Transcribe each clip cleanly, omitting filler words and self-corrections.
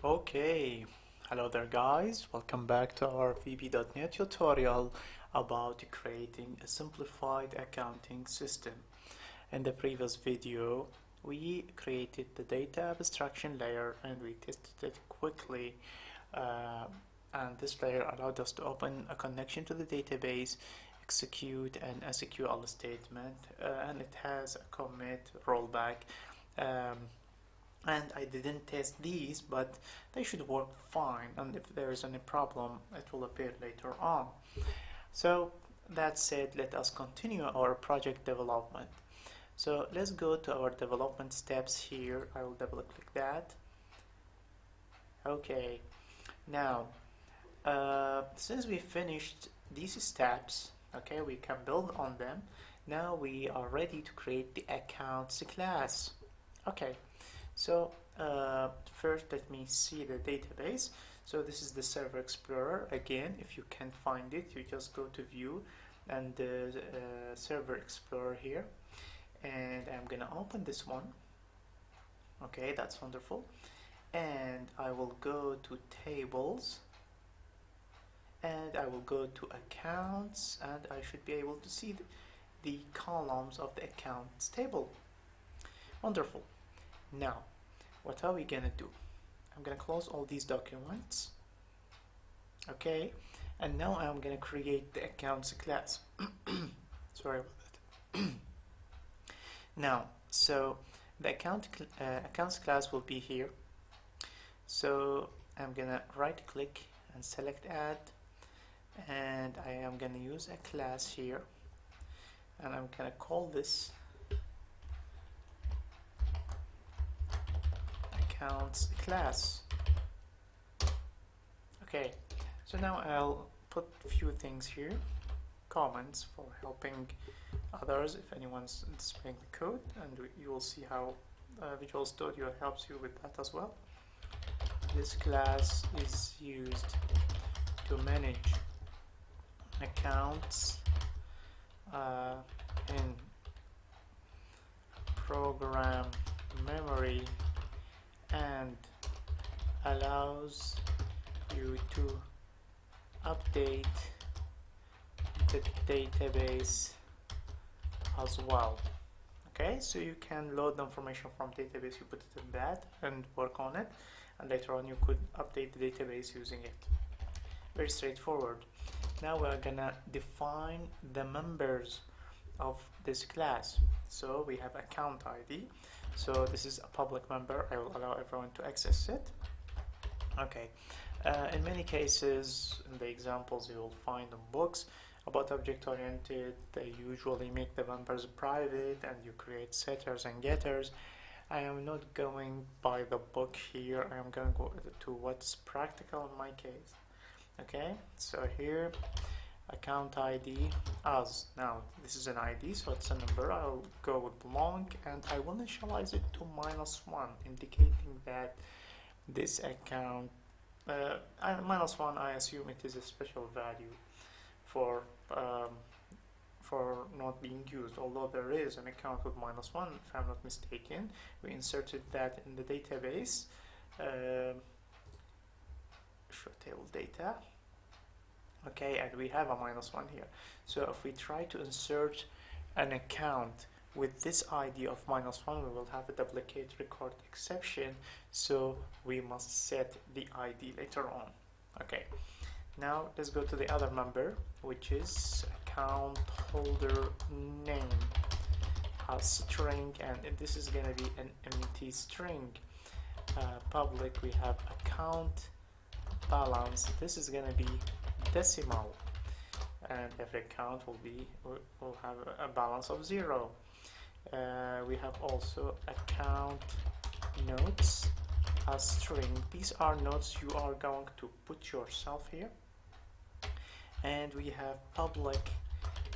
Okay, hello there guys, welcome back to our VB.NET tutorial about creating a simplified accounting system. In the previous video we created the data abstraction layer and we tested it quickly, and this layer allowed us to open a connection to the database, execute an SQL statement, and it has a commit, rollback, and I didn't test these, but they should work fine, and if there is any problem it will appear later on. So that said, let us continue our project development. So let's go to our development steps here. I will double click that. Okay, now since we finished these steps, okay, we can build on them. Now we are ready to create the accounts class. Okay, so first let me see the database. So this is the Server Explorer. Again, if you can't find it, you just go to View and Server Explorer here, and I'm gonna open this one. Okay, that's wonderful. And I will go to Tables, and I will go to Accounts, and I should be able to see the columns of the Accounts table. Wonderful. Now, what are we gonna do? I'm gonna close all these documents. Okay, and now I'm gonna create the accounts class. Sorry about that. Now, so the accounts class will be here. So I'm gonna right click and select add, and I am gonna use a class here, and I'm gonna call this accounts class. Okay, so now I'll put a few things here, comments for helping others if anyone's displaying the code, and you will see how Visual Studio helps you with that as well. This class is used to manage accounts in program memory and allows you to update the database as well. Okay, so you can load the information from database, you put it in that and work on it, and later on you could update the database using it. Very straightforward. Now we're gonna define the members of this class. So we have account ID. So this is a public member. I will allow everyone to access it. Okay. In many cases, in the examples you will find in books about object-oriented, they usually make the members private and you create setters and getters. I am not going by the book here. I am going to go to what's practical in my case. Okay, so here account ID as, now this is an ID, so it's a number. I'll go with long, and I will initialize it to -1, indicating that this account -1, I assume it is a special value for not being used, although there is an account with -1 if I'm not mistaken. We inserted that in the database, show table data. Okay, and we have a -1 here. So if we try to insert an account with this ID of -1, we will have a duplicate record exception, so we must set the ID later on. Okay, now let's go to the other member, which is account holder name as string, and this is going to be an empty string. Public, we have account balance. This is going to be decimal, and every account will have a balance of 0. We have also account notes as string. These are notes you are going to put yourself here. And we have public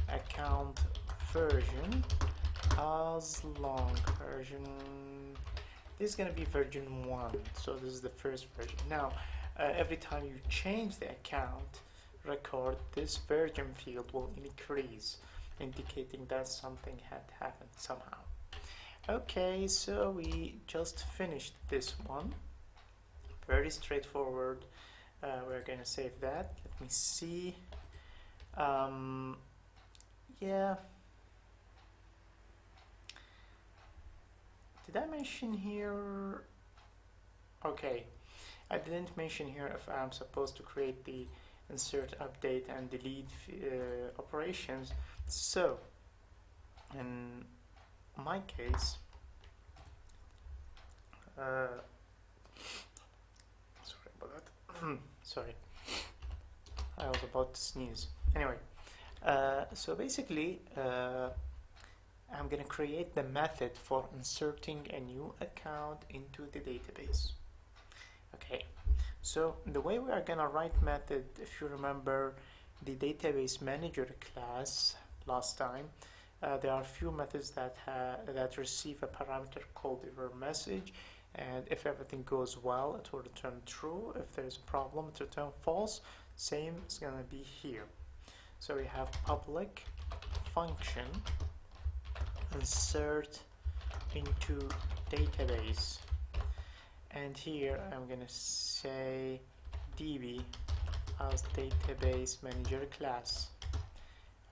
account version as long version. This is going to be version 1, so this is the first version. Now every time you change the account record, this version field will increase, indicating that something had happened somehow. Okay, so we just finished this one. Very straightforward. We're going to save that. Let me see. Yeah. Did I mention here? Okay. I didn't mention here if I'm supposed to create the insert, update, and delete operations. So, in my case, sorry about that. Sorry, I was about to sneeze. Anyway, so basically, I'm going to create the method for inserting a new account into the database. Okay, so the way we are going to write method, if you remember the database manager class last time, there are a few methods that receive a parameter called error message, and if everything goes well, it will return true. If there's a problem, it will return false. Same is going to be here. So we have public function insert into database, and here I'm going to say db as database manager class.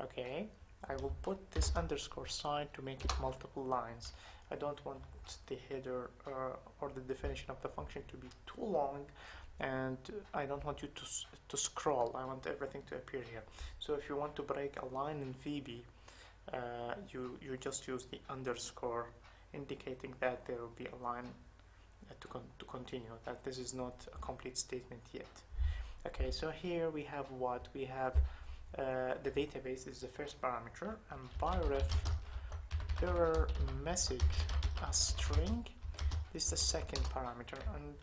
Okay, I will put this underscore sign to make it multiple lines. I don't want the header or the definition of the function to be too long, and I don't want you to scroll. I want everything to appear here. So if you want to break a line in VB, you just use the underscore, indicating that there will be a line to continue, that this is not a complete statement yet. Okay, so here we have what? We have the database is the first parameter, and byref error message as string this is the second parameter, and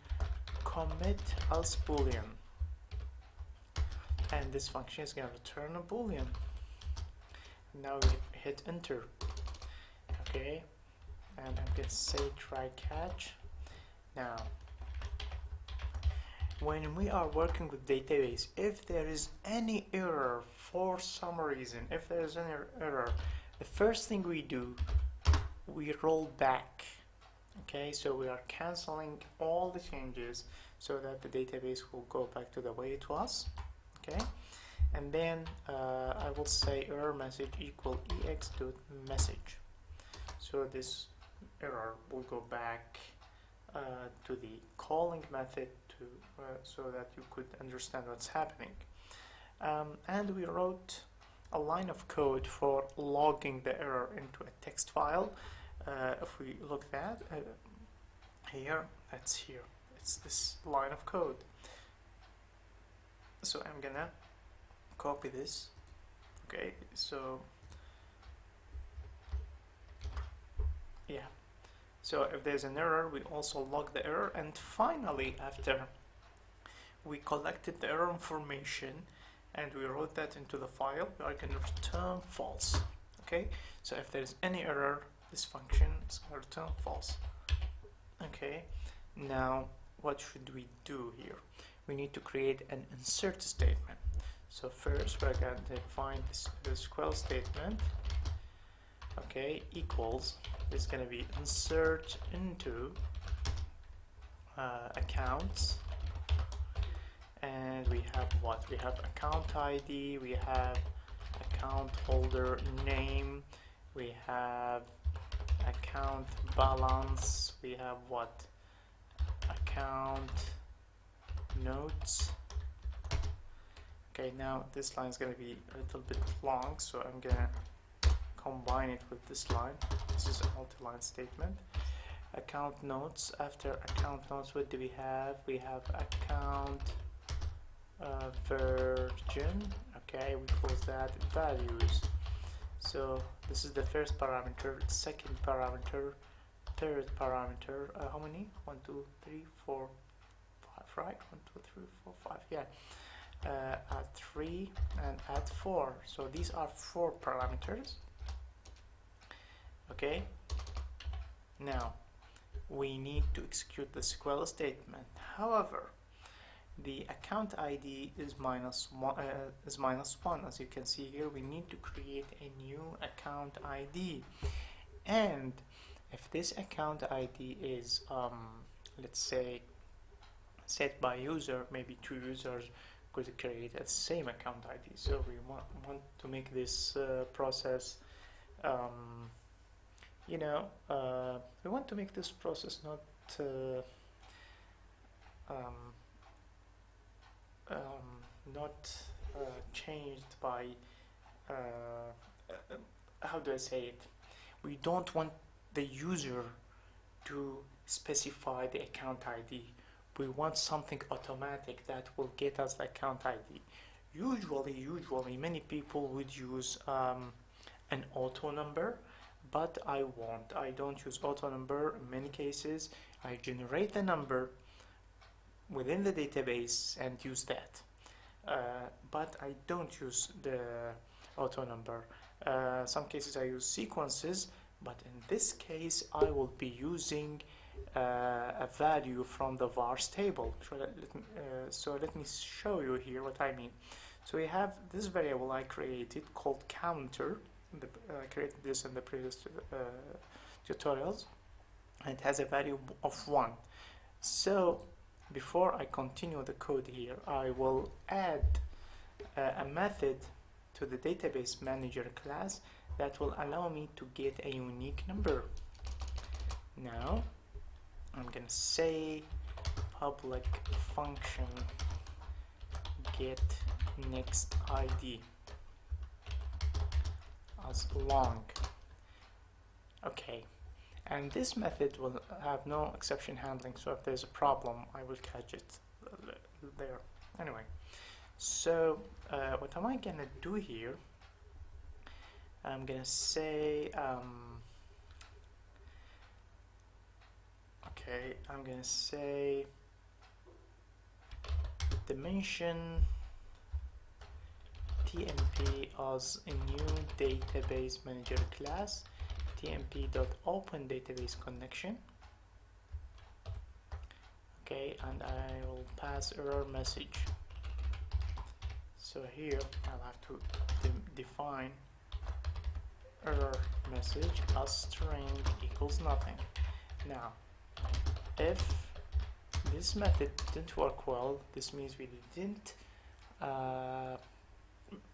commit as boolean, and this function is going to return a boolean. Now we hit enter. Okay, and I'm going to say try catch. Now when we are working with database, if there is any error for some reason, if there is any error, the first thing we do, we roll back. Okay, so we are canceling all the changes so that the database will go back to the way it was. Okay, and then I will say error message equal ex.message. So this error will go back to the calling method so that you could understand what's happening. And we wrote a line of code for logging the error into a text file. If we look at here, that's here. It's this line of code. So I'm gonna copy this. Okay, so yeah. So if there's an error, we also log the error, and finally, after we collected the error information and we wrote that into the file, we are going to return false. Okay, so if there's any error, this function is going to return false. Okay, now what should we do here? We need to create an insert statement. So first we're going to define this SQL statement. Okay, equals, is going to be insert into accounts, and we have what? We have account ID, we have account holder name, we have account balance, we have what? Account notes. Okay, now this line is going to be a little bit long, so I'm going to combine it with this line. This is a multi-line statement. Account notes. After account notes, what do we have? We have account version. Okay, we close that. Values. So this is the first parameter, second parameter, third parameter. How many? 1, 2, 3, 4, 5, right? 1, 2, 3, 4, 5. Yeah. Add 3 and add 4. So these are 4 parameters. Okay. Now we need to execute the SQL statement. However, the account ID is minus one. As you can see here, we need to create a new account ID. And if this account ID is let's say set by user. Maybe two users could create a same account ID. So we want to make this process, we want to make this process not not changed by how do I say it? We don't want the user to specify the account ID. We want something automatic that will get us the account ID. Usually many people would use an auto number, but I won't. I don't use auto number in many cases. I generate the number within the database and use that. But I don't use the auto number. Some cases I use sequences, but in this case I will be using a value from the vars table. So let me show you here what I mean. So we have this variable I created called counter. I created this in the previous tutorials, and it has a value of 1. So before I continue the code here, I will add a method to the database manager class that will allow me to get a unique number. Now I'm gonna say public function get next ID as long. Okay, and this method will have no exception handling, so if there's a problem I will catch it there. Anyway, so what am I gonna do here? I'm gonna say I'm gonna say dimension tmp as a new database manager class, tmp.open database connection. Okay, and I will pass error message. So here I'll have to define error message as string equals nothing. Now if this method didn't work well, this means we didn't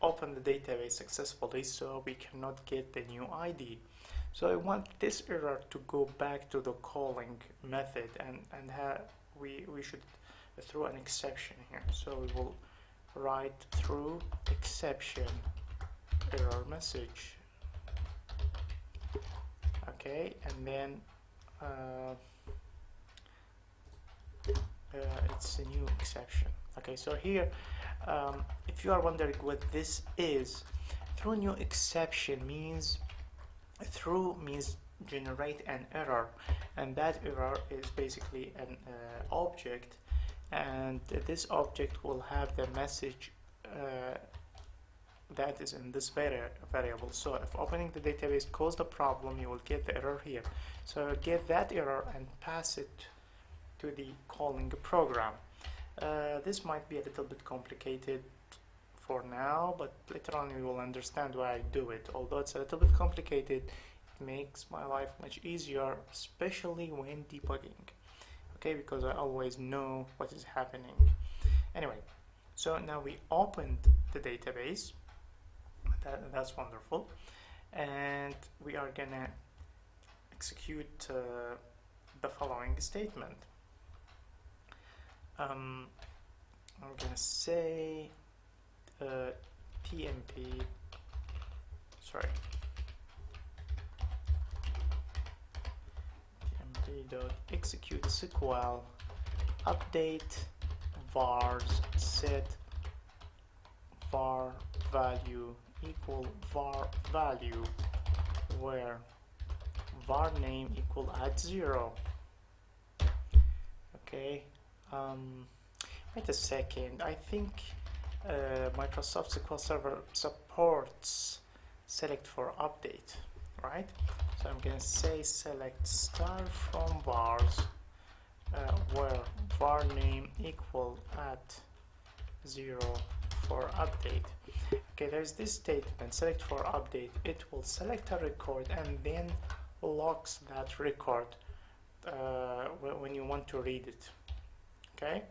open the database successfully, so we cannot get the new ID. So I want this error to go back to the calling method, and we should throw an exception here. So we will write through exception error message. Okay, and then it's a new exception. Okay, so here if you are wondering what this is, through new exception means generate an error, and that error is basically an object, and this object will have the message that is in this variable. So if opening the database caused a problem, you will get the error here. So get that error and pass it to the calling program. This might be a little bit complicated for now, but later on you will understand why I do it. Although it's a little bit complicated, it makes my life much easier, especially when debugging. Okay, because I always know what is happening. Anyway, so now we opened the database. That's wonderful, and we are gonna execute the following statement. I'm gonna say tmp dot execute SQL update vars set var value equal var value, where var name equal @0. Okay, wait a second, I think Microsoft SQL Server supports select for update, right? So I'm gonna say select star from vars where var name equal @0 for update. Okay, there's this statement, select for update. It will select a record and then locks that record when you want to read it. Okay,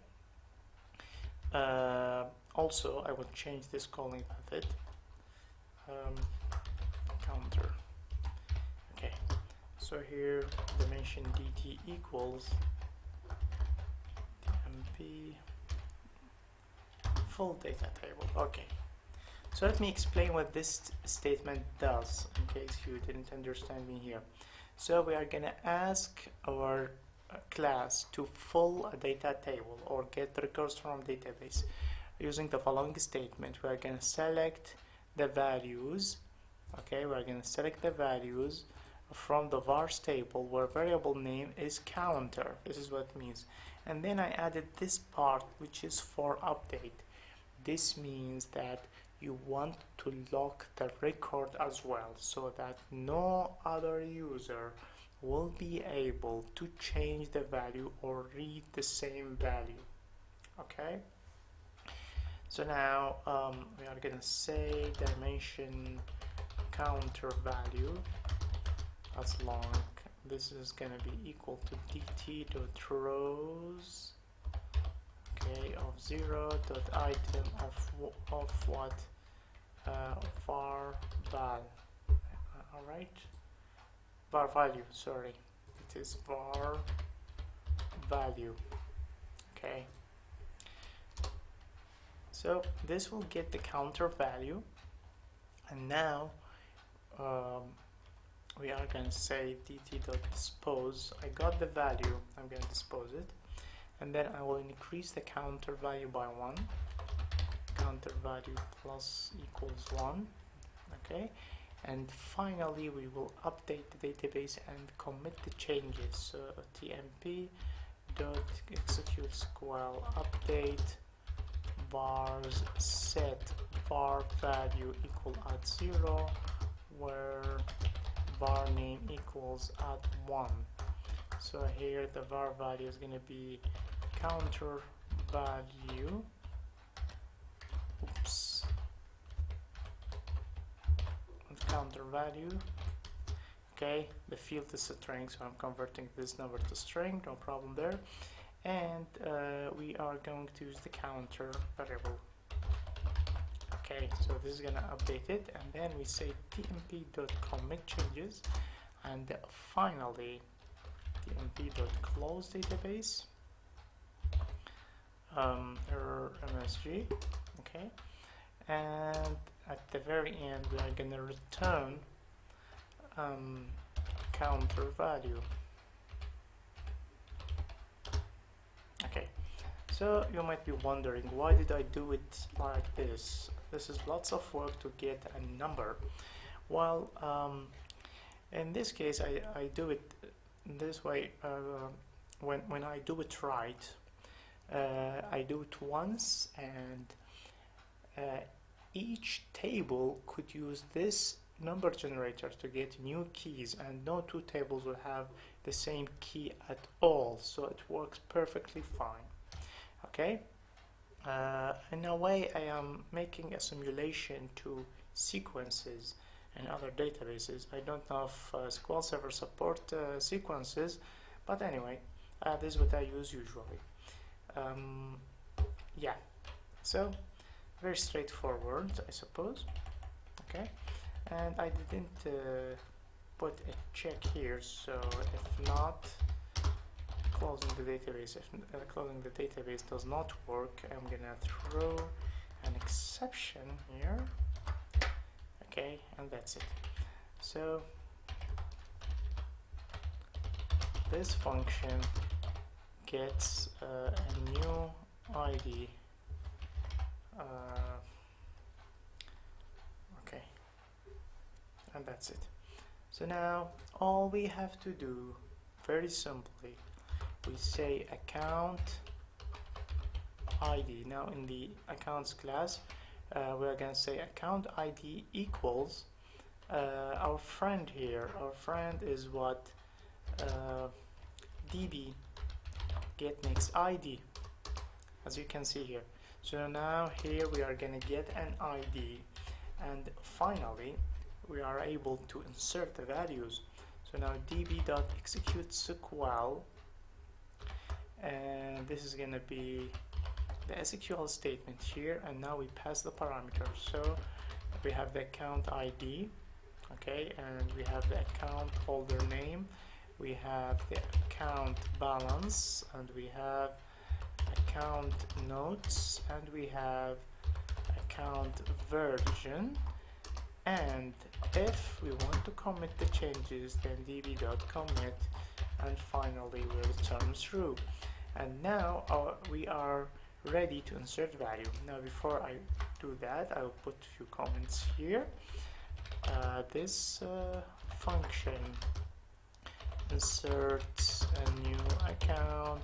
Also, I will change this calling method. Counter. Okay, so here dimension dt equals tmp full data table. Okay, so let me explain what this statement does in case you didn't understand me here. So we are gonna ask our class to fill a data table or get records from database using the following statement. We are gonna select the values. Okay, we're going to select the values from the vars table where variable name is counter. This is what it means. And then I added this part which is for update. This means that you want to lock the record as well so that no other user will be able to change the value or read the same value. Okay, so now we are going to say dimension counter value as long this is going to be equal to dt.rows, okay, of 0 dot item of what var val. All right, var value, sorry, it is var value. Okay, so this will get the counter value, and now we are going to say dt.dispose. I got the value, I'm going to dispose it, and then I will increase the counter value by 1. Counter value plus equals 1. Okay, and finally we will update the database and commit the changes. So tmp dot execute sql update vars set var value equal at 0 where var name equals at 1. So here the var value is going to be counter value. Oops. Counter value. Okay, the field is a string, so I'm converting this number to string, no problem there. And we are going to use the counter variable. Okay, so this is gonna update it, and then we say tmp.commit changes, and finally tmp.close database error msg. Okay, and at the very end we are gonna return counter value. Okay, so you might be wondering, why did I do it like this? This is lots of work to get a number. Well, in this case I do it this way. When I do it right, I do it once, and each table could use this number generator to get new keys, and no two tables will have the same key at all, so it works perfectly fine. Okay, in a way I am making a simulation to sequences and other databases. I don't know if SQL Server support sequences, but anyway, this is what I use usually. Yeah, so very straightforward, I suppose. Okay, and I didn't put a check here, so if not, closing the database, if closing the database does not work, I'm gonna throw an exception here. Okay, and that's it. So this function gets a new ID. Okay, and that's it. So now all we have to do, very simply, we say account ID. Now in the accounts class, we are going to say account ID equals our friend here. Our friend is what? DB get next ID, as you can see here. So now here we are going to get an ID, and finally we are able to insert the values. So now db.execute SQL, and this is going to be the SQL statement here, and now we pass the parameters. So we have the account ID, okay, and we have the account holder name, we have the account balance, and we have account notes, and we have account version. And if we want to commit the changes, then db.commit, and finally we return true. And now we are ready to insert value. Now before I do that, I'll put a few comments here. This function inserts a new account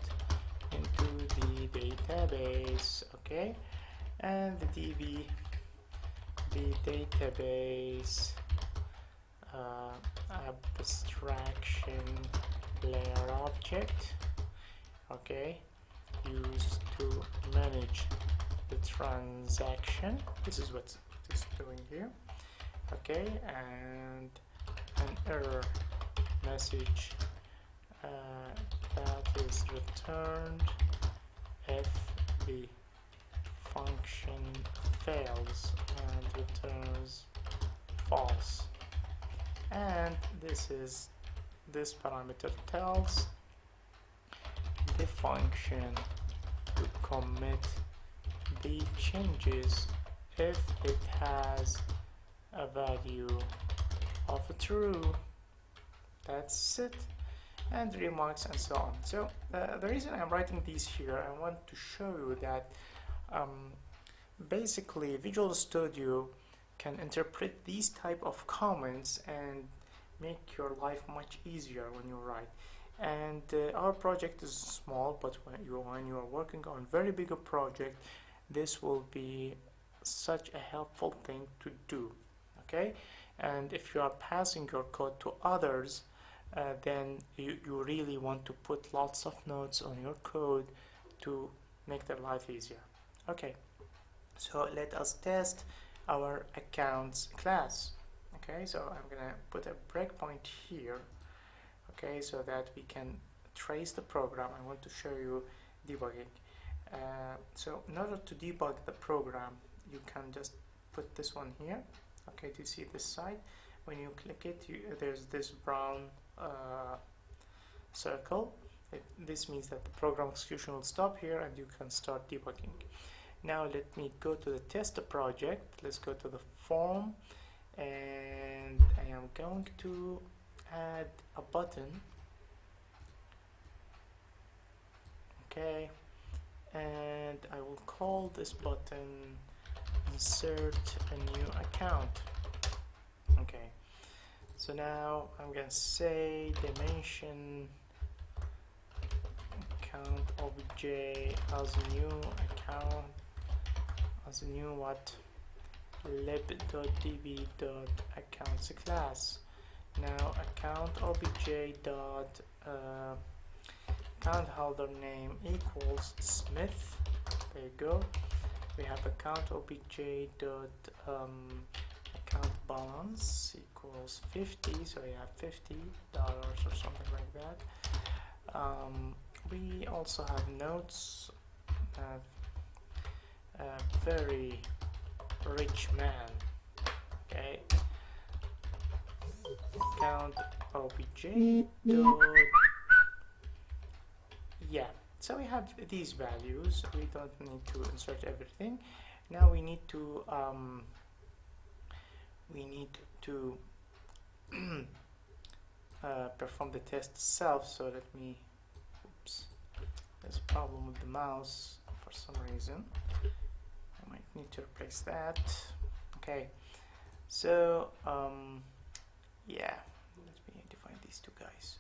into the database, okay, and the database abstraction layer object, okay, used to manage the transaction. This is what it's doing here, okay, and an error message that is returned if the function fails and returns false. And this parameter tells the function to commit the changes if it has a value of true. That's it. And remarks and so on. So the reason I'm writing these here, I want to show you that basically Visual Studio can interpret these type of comments and make your life much easier when you write. And our project is small, but when you are working on very big a project, this will be such a helpful thing to do, okay? And if you are passing your code to others, then you really want to put lots of notes on your code to make their life easier. Okay, so let us test our accounts class. Okay, so I'm gonna put a breakpoint here, okay, so that we can trace the program. I want to show you debugging. So in order to debug the program, you can just put this one here. Okay, do you see this side? When you click it, there's this brown circle. This means that the program execution will stop here and you can start debugging. Now let me go to the test project. Let's go to the form, and I am going to add a button, okay, and I will call this button insert a new account. Okay, so now I'm gonna say dimension account obj as new account, as a new what, lib.db.accounts class. Now account obj dot account holder name equals Smith. There you go. We have account obj dot account balance equals 50, so we have $50 or something like that. We also have notes. A very rich man. Okay. Account obj dot, yeah. So we have these values. We don't need to insert everything. Now we need to perform the test itself. So let me. Oops. There's a problem with the mouse for some reason. I might need to replace that. Okay. So yeah. Let me define these two guys.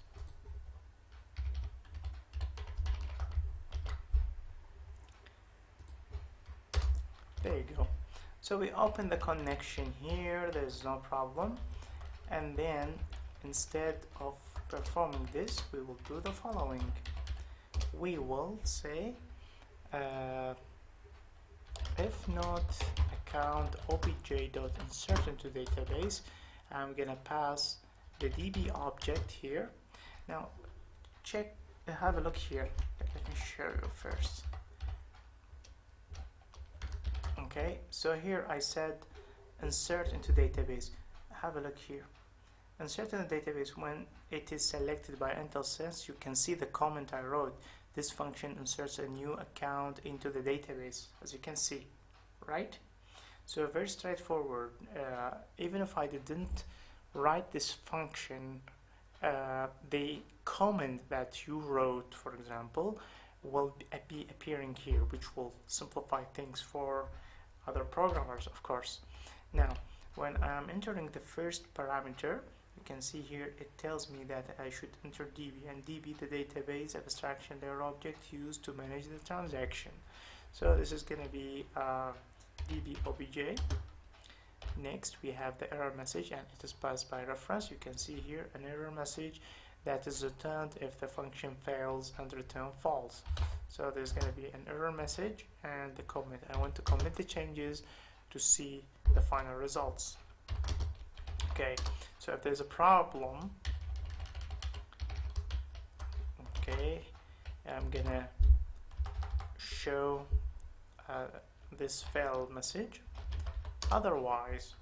There you go. So we open the connection here, there's no problem. And then instead of performing this, we will do the following. We will say if not account obj.insert into database, I'm gonna pass the DB object here. Now check, have a look here. Let me show you first. Okay, so here I said insert into database. Have a look here. Insert in the database. When it is selected by IntelliSense, you can see the comment I wrote. This function inserts a new account into the database, as you can see, right? So very straightforward. Even if I didn't write this function, the comment that you wrote, for example, will be appearing here, which will simplify things for other programmers, of course. Now, when I'm entering the first parameter, you can see here it tells me that I should enter DB, and DB, the database abstraction layer object used to manage the transaction. So this is going to be DB obj. Next, we have the error message, and it is passed by reference. You can see here an error message that is returned if the function fails and return false. So there's going to be an error message and the commit. I want to commit the changes to see the final results. Okay, so if there's a problem, okay, I'm gonna show this failed message. Otherwise,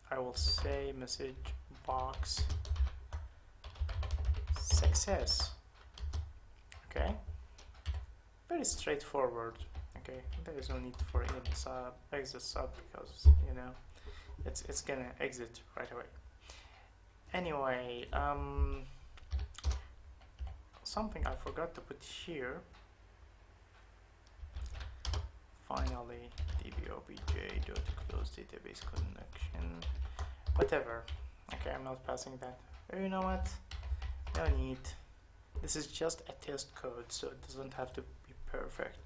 I will say message box success. Okay, very straightforward. Okay, there is no need for any exit sub, because you know it's gonna exit right away. Anyway, something I forgot to put here. Finally, dbobj.close database connection, whatever. Okay, I'm not passing that. You know what? No need. This is just a test code, so it doesn't have to be perfect.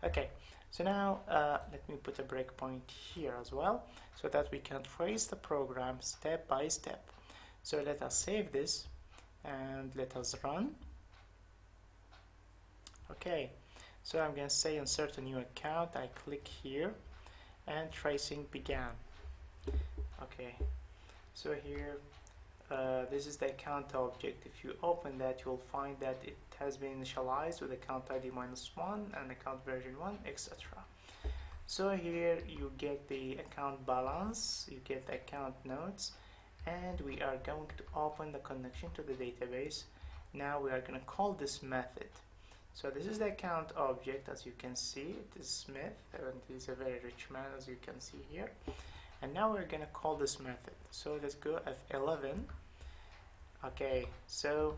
Okay, so now let me put a breakpoint here as well, so that we can trace the program step by step. So let us save this and let us run. Okay, so I'm going to say insert a new account. I click here and tracing began. Okay, so here this is the account object. If you open that, you'll find that it has been initialized with account ID -1 and account version 1, etc. So here you get the account balance, you get the account nodes, and we are going to open the connection to the database. Now we are going to call this method. So this is the account object. As you can see, it is Smith, and he's a very rich man, as you can see here. And now we're going to call this method. So let's go F11. Okay, so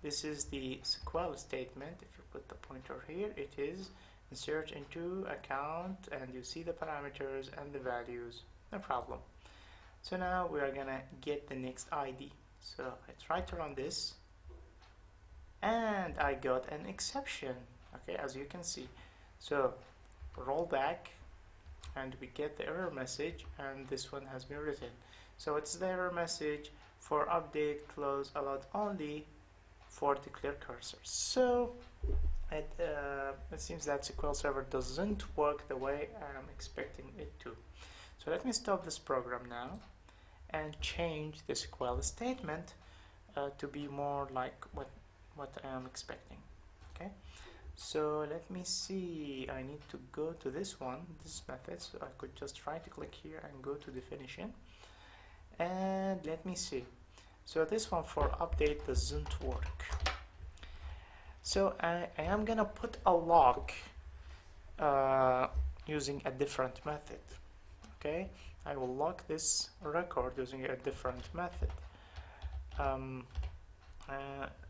this is the SQL statement. If you put the pointer here, it is insert into account, and you see the parameters and the values. No problem. So now we are gonna get the next ID. So I try to run this, and I got an exception. Okay, as you can see. So roll back, and we get the error message, and this one has been written. So it's the error message for update close allowed only for declare cursor. So it seems that SQL Server doesn't work the way I'm expecting it to. So let me stop this program now and change the SQL statement to be more like what I am expecting. Okay, so let me see. I need to go to this one, this method. So I could just try to click here and go to definition, and let me see. So this one for update doesn't work. So I am gonna put a lock using a different method. Okay, I will lock this record using a different method.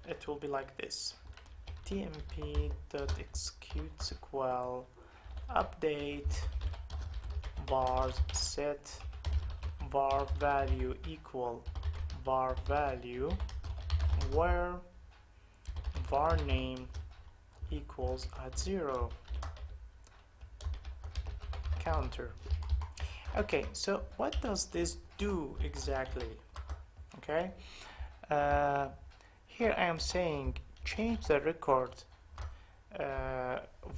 It will be like this: tmp.execute SQL update var set var value equal var value where var name equals @0 counter. Okay, so what does this do exactly? Okay, here I am saying change the record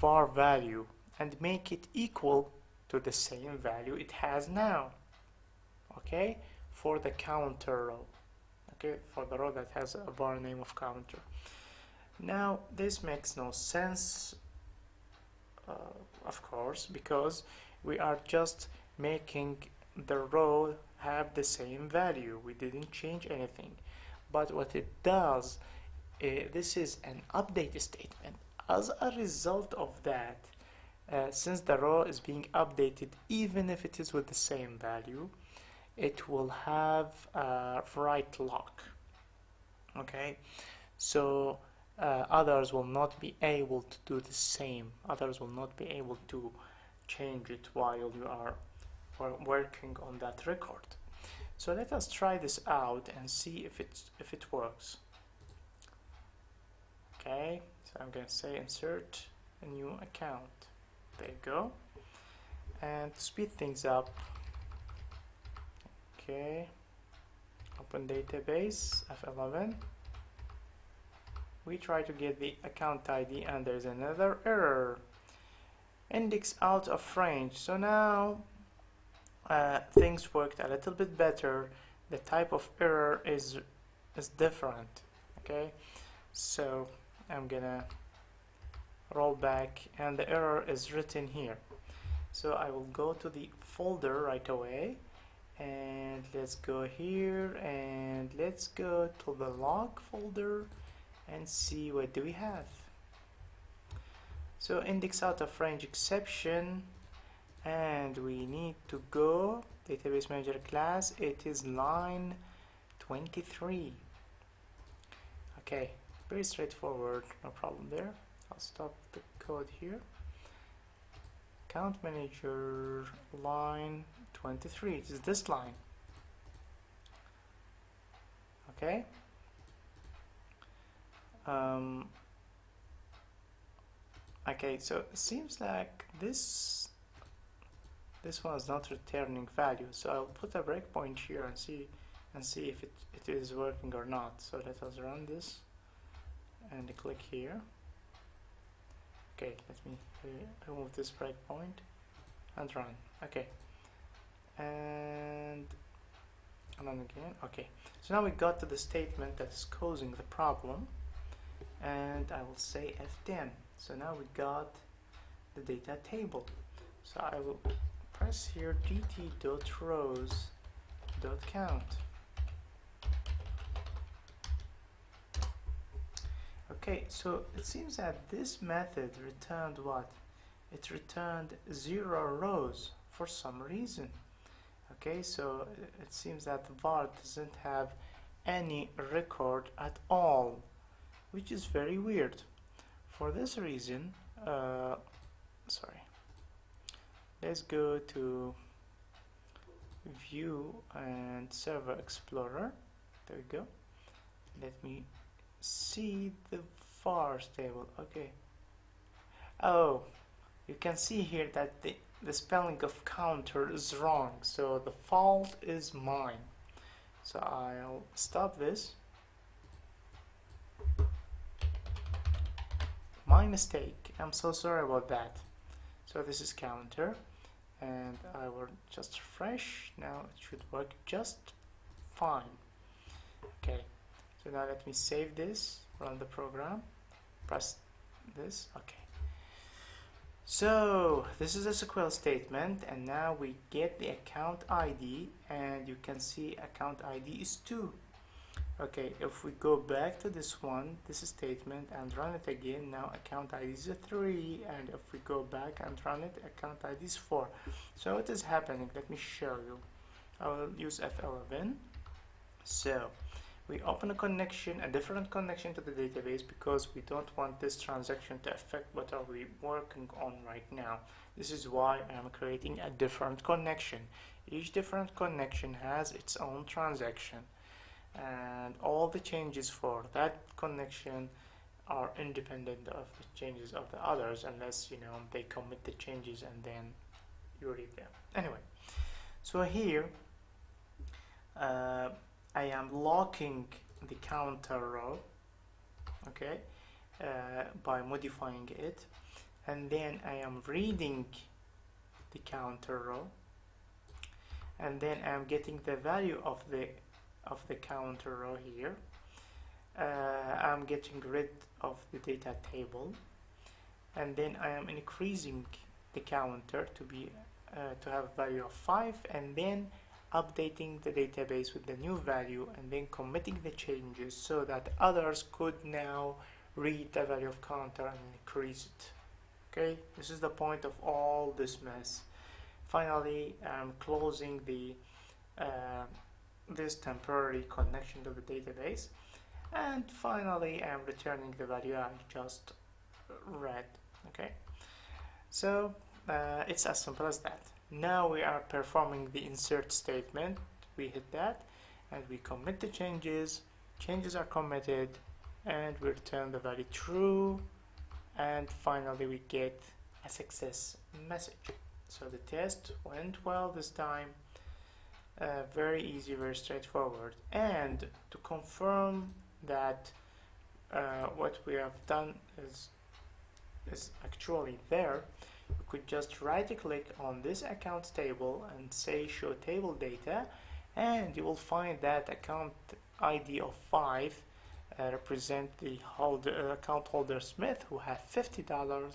var value and make it equal to the same value it has now. Okay, for the counter row. Okay, for the row that has a var name of counter. Now this makes no sense, of course, because We are just making the row have the same value. We didn't change anything. But what it does, this is an update statement. As a result of that, since the row is being updated, even if it is with the same value, it will have a write lock. Okay, so others will not be able to do the same. Others will not be able to change it while you are working on that record. So let us try this out and see if it works. Okay, so I'm going to say insert a new account. There you go. And to speed things up, okay, open database F11. We try to get the account ID and there's another error. Index out of range. So now things worked a little bit better. The type of error is different. Okay, so I'm gonna roll back and the error is written here. So I will go to the folder right away and let's go here and let's go to the log folder and see what do we have. So index out of range exception, and we need to go database manager class. It is line 23. Okay, very straightforward, no problem there. I'll stop the code here. Account manager line 23, it is this line. Okay. Okay, so it seems like this one is not returning value, so I'll put a breakpoint here and see if it is working or not. So let us run this and click here. Okay, let me remove this breakpoint and run. Okay, and run again. Okay, so now we got to the statement that is causing the problem, and I will say F10. So now we got the data table. So I will press here dt.rows.count. Okay, so it seems that this method returned what? It returned 0 rows for some reason. Okay, so it seems that the var doesn't have any record at all, which is very weird. For this reason, let's go to view and server explorer. There we go. Let me see the vars table. Okay. Oh, you can see here that the spelling of counter is wrong, so the fault is mine. So I'll stop this. My mistake. I'm so sorry about that. So this is counter, and I will just refresh. Now it should work just fine. Okay, so now let me save this, run the program, press this. Okay, so this is a SQL statement, and now we get the account ID, and you can see account ID is 2. Okay, if we go back to this one, this statement, and run it again, now account ID is 3, and if we go back and run it, account ID is 4. So what is happening? Let me show you. I will use F11. So we open a connection, a different connection to the database, because we don't want this transaction to affect what are we working on right now. This is why I'm creating a different connection. Each different connection has its own transaction, and all the changes for that connection are independent of the changes of the others, unless they commit the changes and then you read them. Anyway, so here I am locking the counter row, okay, by modifying it, and then I am reading the counter row, and then I am getting the value of the counter row here. I'm getting rid of the data table, and then I am increasing the counter to be to have a value of 5, and then updating the database with the new value, and then committing the changes so that others could now read the value of counter and increase it. Okay, this is the point of all this mess. Finally, I'm closing the this temporary connection to the database, and finally I'm returning the value I just read. Okay, so it's as simple as that. Now we are performing the insert statement. We hit that and we commit the changes. Changes are committed, and we return the value true, and finally we get a success message. So the test went well this time. Very easy, very straightforward. And to confirm that what we have done is actually there, you could just right click on this account table and say show table data, and you will find that account ID of 5 represent the account holder Smith, who has $50,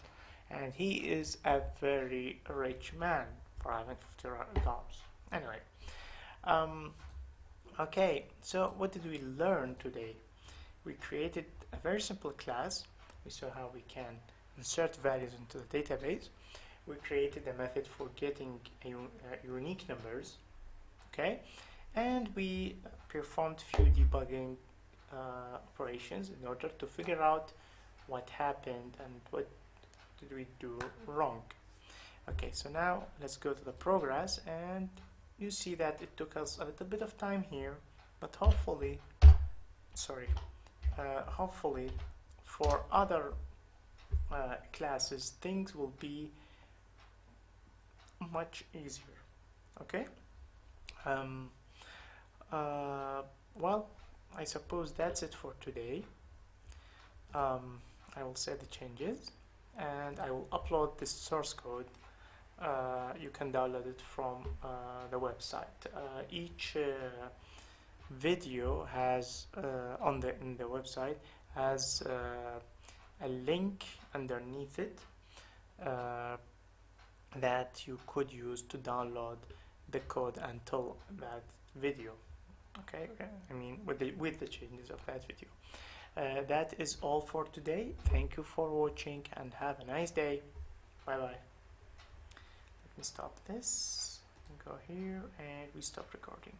and he is a very rich man for having $50. Anyway, okay, so what did we learn today? We created a very simple class. We saw how we can insert values into the database. We created a method for getting unique numbers, okay, and we performed few debugging operations in order to figure out what happened and what did we do wrong. Okay, so now let's go to the progress, and you see that it took us a little bit of time here, but hopefully for other classes things will be much easier. Okay, well, I suppose that's it for today. I will save the changes and I will upload this source code. You can download it from the website. Each video has in the website has a link underneath it that you could use to download the code until that video. Okay, I mean with the changes of that video. That is all for today. Thank you for watching and have a nice day. Bye bye. Let me stop this, go here, and we stop recording.